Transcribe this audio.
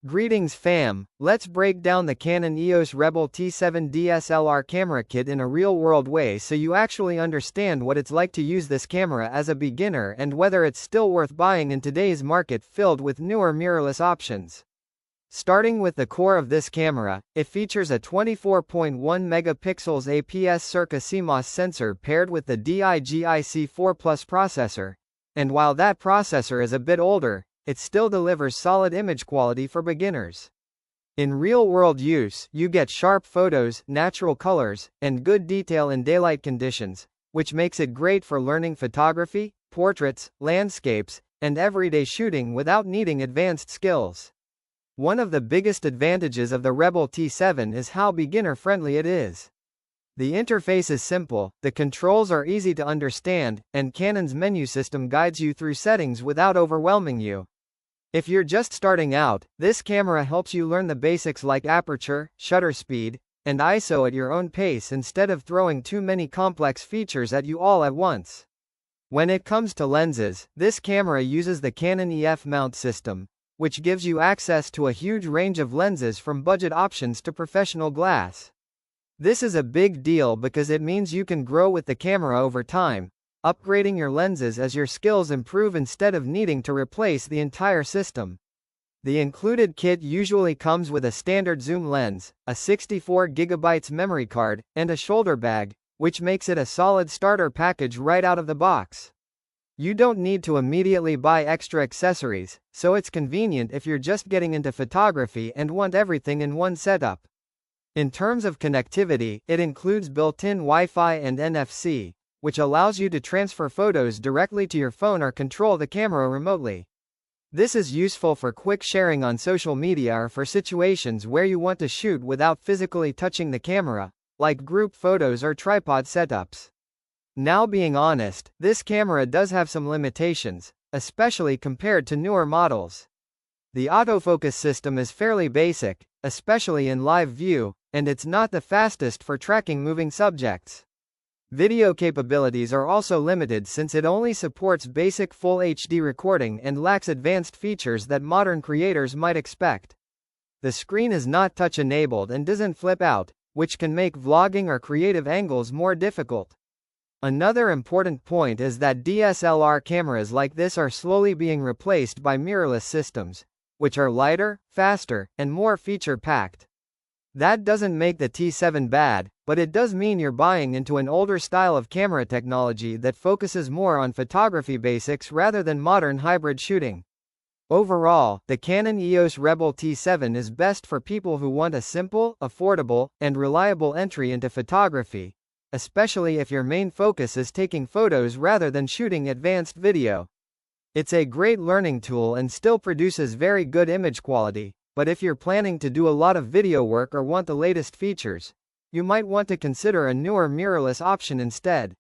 Greetings fam, let's break down the Canon EOS Rebel T7 DSLR camera kit in a real-world way so you actually understand what it's like to use this camera as a beginner and whether it's still worth buying in today's market filled with newer mirrorless options. Starting with the core of this camera, it features a 24.1 megapixels APS-C CMOS sensor paired with the DIGIC 4 Plus processor, and while that processor is a bit older, it still delivers solid image quality for beginners. In real-world use, you get sharp photos, natural colors, and good detail in daylight conditions, which makes it great for learning photography, portraits, landscapes, and everyday shooting without needing advanced skills. One of the biggest advantages of the Rebel T7 is how beginner-friendly it is. The interface is simple, the controls are easy to understand, and Canon's menu system guides you through settings without overwhelming you. If you're just starting out, this camera helps you learn the basics like aperture, shutter speed, and ISO at your own pace instead of throwing too many complex features at you all at once. When it comes to lenses, this camera uses the Canon EF mount system, which gives you access to a huge range of lenses from budget options to professional glass. This is a big deal because it means you can grow with the camera over time, upgrading your lenses as your skills improve instead of needing to replace the entire system. The included kit usually comes with a standard zoom lens, a 64GB memory card, and a shoulder bag, which makes it a solid starter package right out of the box. You don't need to immediately buy extra accessories, so it's convenient if you're just getting into photography and want everything in one setup. In terms of connectivity, it includes built-in Wi-Fi and NFC, which allows you to transfer photos directly to your phone or control the camera remotely. This is useful for quick sharing on social media or for situations where you want to shoot without physically touching the camera, like group photos or tripod setups. Now being honest, this camera does have some limitations, especially compared to newer models. The autofocus system is fairly basic, especially in live view, and it's not the fastest for tracking moving subjects. Video capabilities are also limited since it only supports basic Full HD recording and lacks advanced features that modern creators might expect. The screen is not touch-enabled and doesn't flip out, which can make vlogging or creative angles more difficult. Another important point is that DSLR cameras like this are slowly being replaced by mirrorless systems, which are lighter, faster, and more feature-packed. That doesn't make the T7 bad, but it does mean you're buying into an older style of camera technology that focuses more on photography basics rather than modern hybrid shooting. Overall, the Canon EOS Rebel T7 is best for people who want a simple, affordable, and reliable entry into photography, especially if your main focus is taking photos rather than shooting advanced video. It's a great learning tool and still produces very good image quality, but if you're planning to do a lot of video work or want the latest features, you might want to consider a newer mirrorless option instead.